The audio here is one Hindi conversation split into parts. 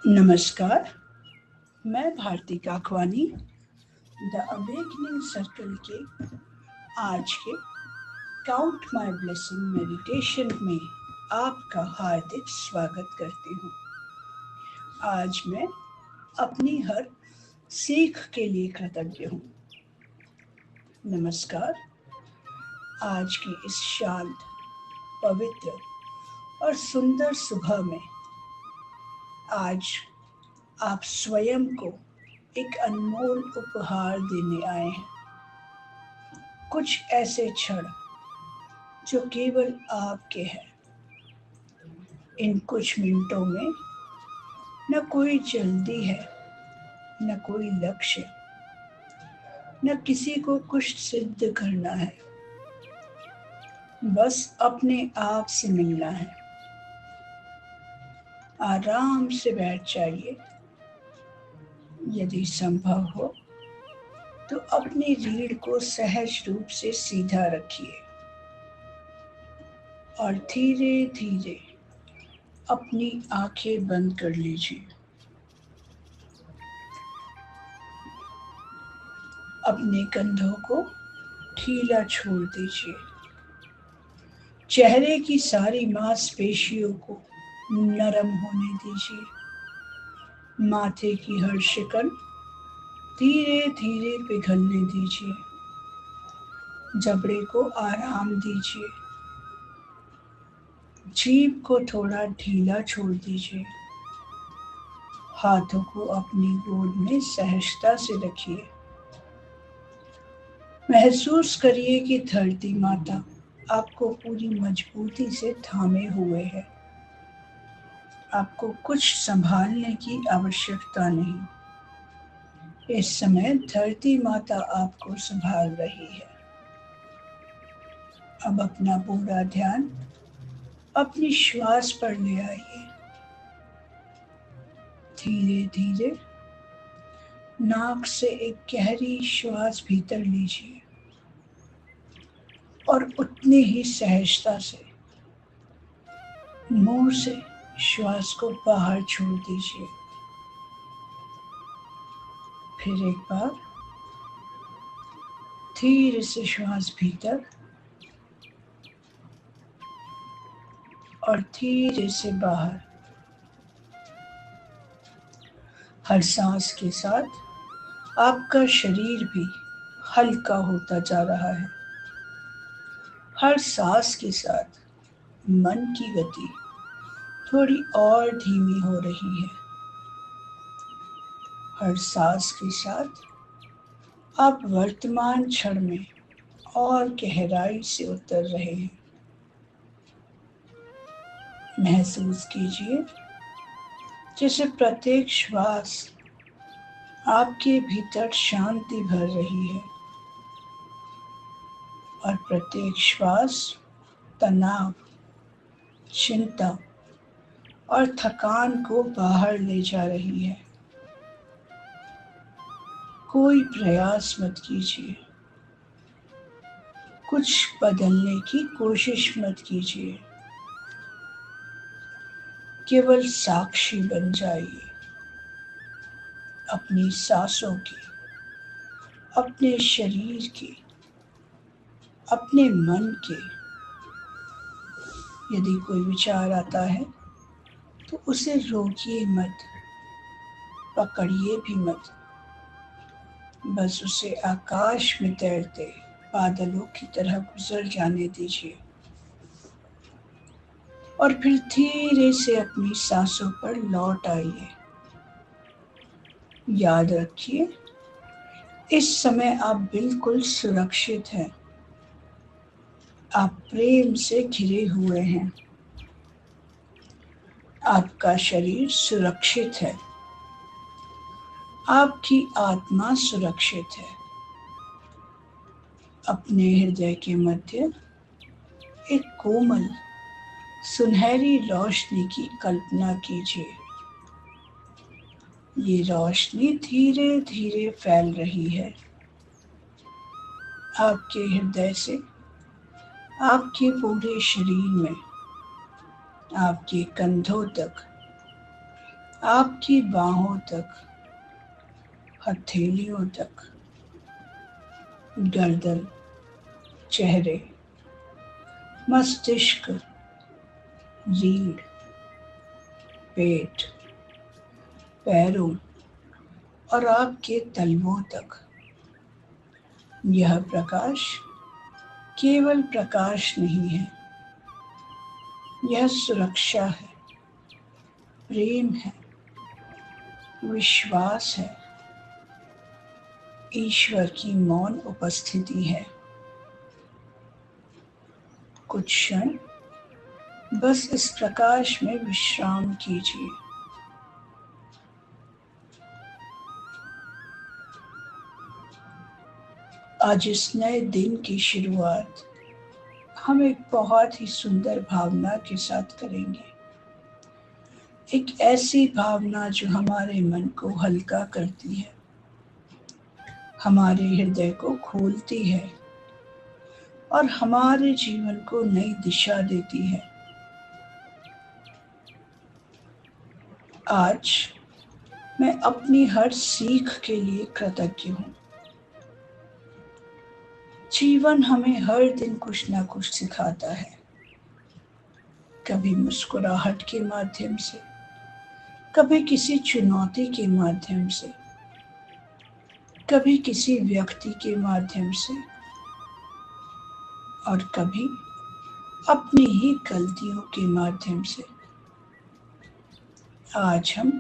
नमस्कार। मैं Bharti Kakwani the awakening circle के आज के काउंट माय ब्लेसिंग मेडिटेशन में आपका हार्दिक स्वागत करती हूँ। आज मैं अपनी हर सीख के लिए कृतज्ञ हूँ। नमस्कार। आज की इस शांत, पवित्र और सुंदर सुबह में आज आप स्वयं को एक अनमोल उपहार देने आए हैं। कुछ ऐसे क्षण जो केवल आपके हैं। इन कुछ मिनटों में न कोई जल्दी है, न कोई लक्ष्य, न किसी को कुछ सिद्ध करना है। बस अपने आप से मिलना है। आराम से बैठ जाइए। यदि संभव हो तो अपनी रीढ़ को सहज रूप से सीधा रखिए और धीरे धीरे अपनी आंखें बंद कर लीजिए। अपने कंधों को ढीला छोड़ दीजिए। चेहरे की सारी मांसपेशियों को नरम होने दीजिए। माथे की हर शिकन धीरे धीरे पिघलने दीजिए। जबड़े को आराम दीजिए। जीभ को थोड़ा ढीला छोड़ दीजिए। हाथों को अपनी गोद में सहजता से रखिए। महसूस करिए कि धरती माता आपको पूरी मजबूती से थामे हुए है। आपको कुछ संभालने की आवश्यकता नहीं। इस समय धरती माता आपको संभाल रही है। अब अपना पूरा ध्यान अपनी श्वास पर ले आइए। धीरे धीरे नाक से एक गहरी श्वास भीतर लीजिए और उतनी ही सहजता से मुंह से श्वास को बाहर छोड़ दीजिए। फिर एक बार धीरे से श्वास भीतर और धीरे से बाहर। हर सांस के साथ आपका शरीर भी हल्का होता जा रहा है। हर सांस के साथ मन की गति थोड़ी और धीमी हो रही है। हर सांस के साथ आप वर्तमान क्षण में और गहराई से उतर रहे हैं। महसूस कीजिए जैसे प्रत्येक श्वास आपके भीतर शांति भर रही है और प्रत्येक श्वास तनाव, चिंता और थकान को बाहर ले जा रही है। कोई प्रयास मत कीजिए। कुछ बदलने की कोशिश मत कीजिए। केवल साक्षी बन जाइए अपनी सांसों की, अपने शरीर की, अपने मन के। यदि कोई विचार आता है तो उसे रोकिए मत, पकड़िए भी मत। बस उसे आकाश में तैरते बादलों की तरह गुजर जाने दीजिए और फिर धीरे से अपनी सांसों पर लौट आइए। याद रखिए, इस समय आप बिल्कुल सुरक्षित हैं। आप प्रेम से घिरे हुए हैं। आपका शरीर सुरक्षित है। आपकी आत्मा सुरक्षित है। अपने हृदय के मध्य एक कोमल, सुनहरी रोशनी की कल्पना कीजिए। ये रोशनी धीरे धीरे फैल रही है। आपके हृदय से आपके पूरे शरीर में, आपके कंधों तक, आपकी बाहों तक, हथेलियों तक, गर्दन, चेहरे, मस्तिष्क, रीढ़, पेट, पैरों और आपके तलवों तक। यह प्रकाश केवल प्रकाश नहीं है, यह सुरक्षा है, प्रेम है, विश्वास है, ईश्वर की मौन उपस्थिति है। कुछ क्षण बस इस प्रकाश में विश्राम कीजिए। आज इस नए दिन की शुरुआत हम एक बहुत ही सुंदर भावना के साथ करेंगे। एक ऐसी भावना जो हमारे मन को हल्का करती है, हमारे हृदय को खोलती है और हमारे जीवन को नई दिशा देती है। आज मैं अपनी हर सीख के लिए कृतज्ञ हूँ। जीवन हमें हर दिन कुछ ना कुछ सिखाता है, कभी मुस्कुराहट के माध्यम से, कभी किसी चुनौती के माध्यम से, कभी किसी व्यक्ति के माध्यम से और कभी अपनी ही गलतियों के माध्यम से। आज हम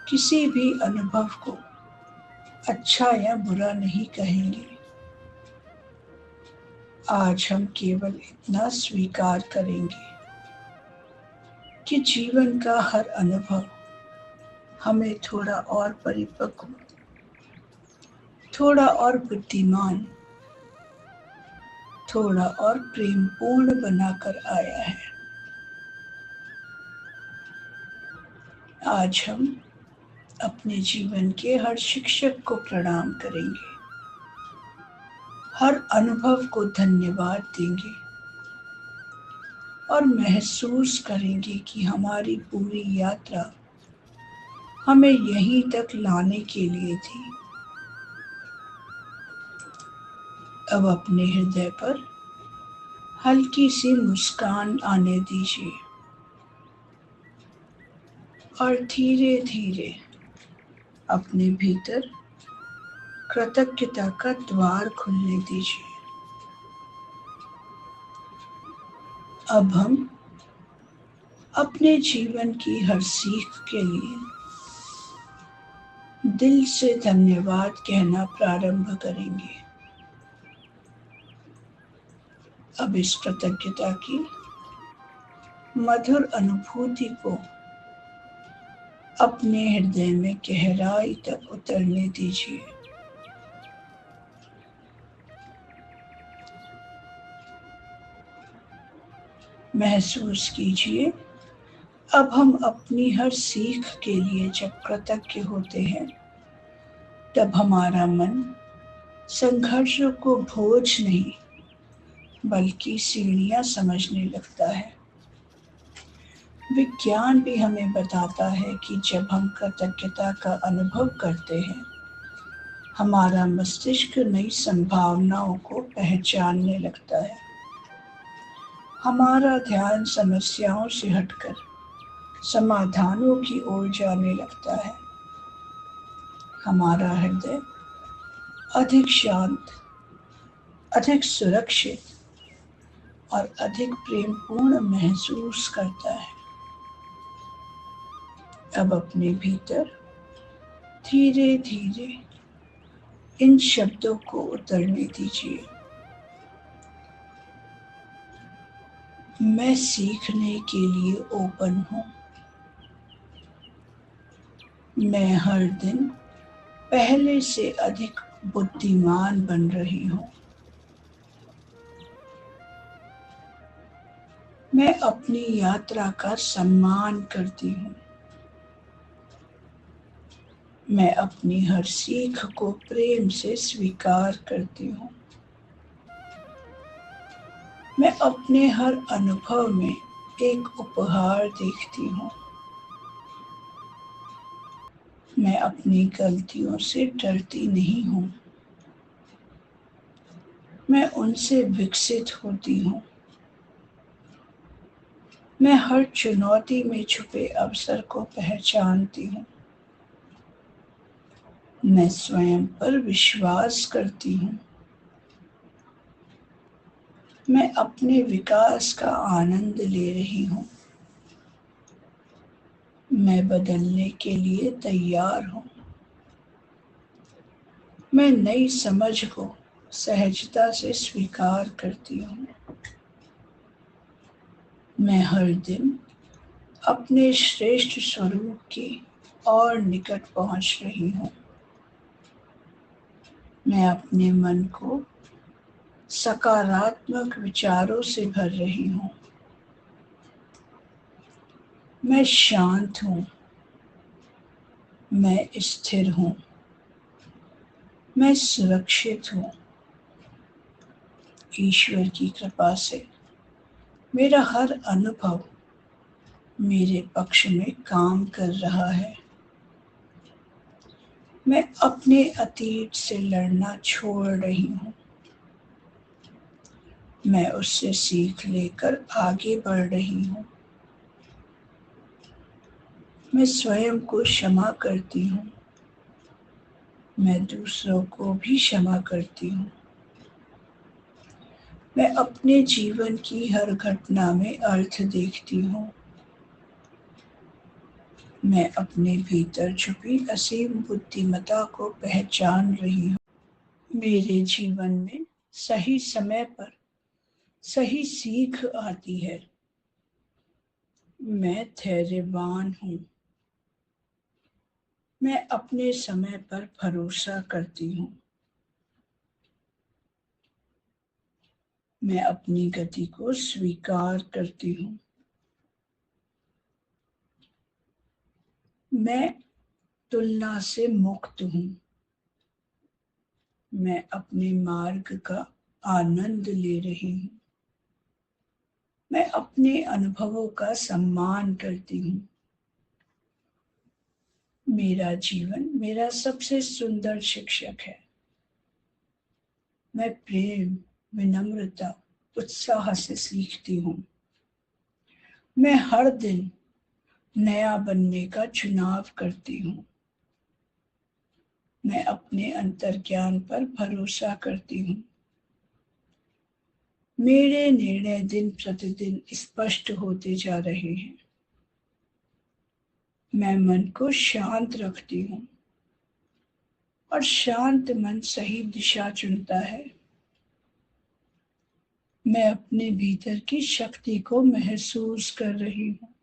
किसी भी अनुभव को अच्छा या बुरा नहीं कहेंगे। आज हम केवल इतना स्वीकार करेंगे कि जीवन का हर अनुभव हमें थोड़ा और परिपक्व, थोड़ा और बुद्धिमान, थोड़ा और प्रेमपूर्ण बनाकर आया है। आज हम अपने जीवन के हर शिक्षक को प्रणाम करेंगे, हर अनुभव को धन्यवाद देंगे और महसूस करेंगे कि हमारी पूरी यात्रा हमें यहीं तक लाने के लिए थी। अब अपने हृदय पर हल्की सी मुस्कान आने दीजिए और धीरे धीरे अपने भीतर कृतज्ञता का द्वार खुलने दीजिए। अब हम अपने जीवन की हर सीख के लिए दिल से धन्यवाद कहना प्रारंभ करेंगे। अब इस कृतज्ञता की मधुर अनुभूति को अपने हृदय में गहराई तक उतरने दीजिए। महसूस कीजिए, अब हम अपनी हर सीख के लिए जब कृतज्ञ होते हैं, तब हमारा मन संघर्षों को बोझ नहीं बल्कि सीढ़ियां समझने लगता है। विज्ञान भी हमें बताता है कि जब हम कृतज्ञता का अनुभव करते हैं, हमारा मस्तिष्क नई संभावनाओं को पहचानने लगता है। हमारा ध्यान समस्याओं से हटकर समाधानों की ओर जाने लगता है। हमारा हृदय अधिक शांत, अधिक सुरक्षित और अधिक प्रेमपूर्ण महसूस करता है। अब अपने भीतर धीरे धीरे इन शब्दों को उतरने दीजिए। मैं सीखने के लिए ओपन हूँ। मैं हर दिन पहले से अधिक बुद्धिमान बन रही हूँ। मैं अपनी यात्रा का सम्मान करती हूँ। मैं अपनी हर सीख को प्रेम से स्वीकार करती हूँ। मैं अपने हर अनुभव में एक उपहार देखती हूँ। मैं अपनी गलतियों से डरती नहीं हूँ, मैं उनसे विकसित होती हूँ। मैं हर चुनौती में छुपे अवसर को पहचानती हूँ। मैं स्वयं पर विश्वास करती हूँ। मैं अपने विकास का आनंद ले रही हूँ। मैं बदलने के लिए तैयार हूँ। मैं नई समझ को सहजता से स्वीकार करती हूँ। मैं हर दिन अपने श्रेष्ठ स्वरूप के और निकट पहुँच रही हूँ। मैं अपने मन को सकारात्मक विचारों से भर रही हूँ। मैं शांत हूँ। मैं स्थिर हूँ। मैं सुरक्षित हूँ। ईश्वर की कृपा से मेरा हर अनुभव मेरे पक्ष में काम कर रहा है। मैं अपने अतीत से लड़ना छोड़ रही हूँ। मैं उससे सीख लेकर आगे बढ़ रही हूँ। मैं स्वयं को क्षमा करती हूँ। मैं दूसरों को भी क्षमा करती हूँ। मैं अपने जीवन की हर घटना में अर्थ देखती हूँ। मैं अपने भीतर छुपी असीम बुद्धिमत्ता को पहचान रही हूँ। मेरे जीवन में सही समय पर सही सीख आती है। मैं धैर्यवान हूँ। मैं अपने समय पर भरोसा करती हूँ। मैं अपनी गति को स्वीकार करती हूँ। मैं तुलना से मुक्त हूँ। मैं अपने मार्ग का आनंद ले रही हूँ। मैं अपने अनुभवों का सम्मान करती हूँ। मेरा जीवन मेरा सबसे सुंदर शिक्षक है। मैं प्रेम, विनम्रता, उत्साह से सीखती हूँ। मैं हर दिन नया बनने का चुनाव करती हूँ। मैं अपने अंतर्ज्ञान पर भरोसा करती हूँ। मेरे निर्णय दिन प्रतिदिन स्पष्ट होते जा रहे हैं। मैं मन को शांत रखती हूँ और शांत मन सही दिशा चुनता है। मैं अपने भीतर की शक्ति को महसूस कर रही हूँ।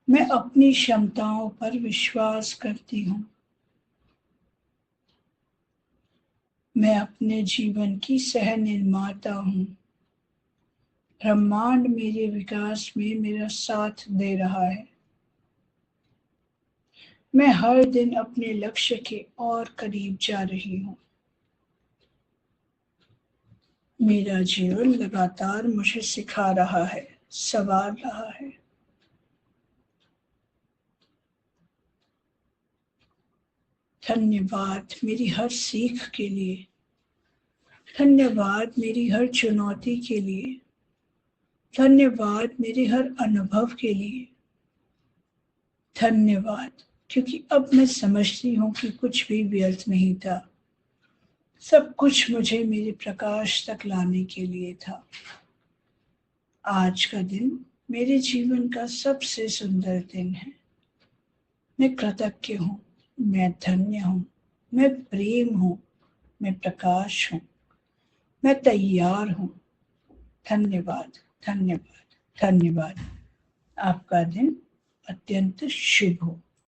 मैं अपनी क्षमताओं पर विश्वास करती हूँ। मैं अपने जीवन की सह निर्माता हूँ। ब्रह्मांड मेरे विकास में मेरा साथ दे रहा है। मैं हर दिन अपने लक्ष्य के और करीब जा रही हूँ। मेरा जीवन लगातार मुझे सिखा रहा है, संवार रहा है। धन्यवाद मेरी हर सीख के लिए। धन्यवाद मेरी हर चुनौती के लिए। धन्यवाद मेरे हर अनुभव के लिए। धन्यवाद, क्योंकि अब मैं समझती हूँ कि कुछ भी व्यर्थ नहीं था। सब कुछ मुझे मेरे प्रकाश तक लाने के लिए था। आज का दिन मेरे जीवन का सबसे सुंदर दिन है। मैं कृतज्ञ हूँ। मैं धन्य हूँ। मैं प्रेम हूँ। मैं प्रकाश हूँ। मैं तैयार हूँ। धन्यवाद, धन्यवाद, धन्यवाद। आपका दिन अत्यंत शुभ हो।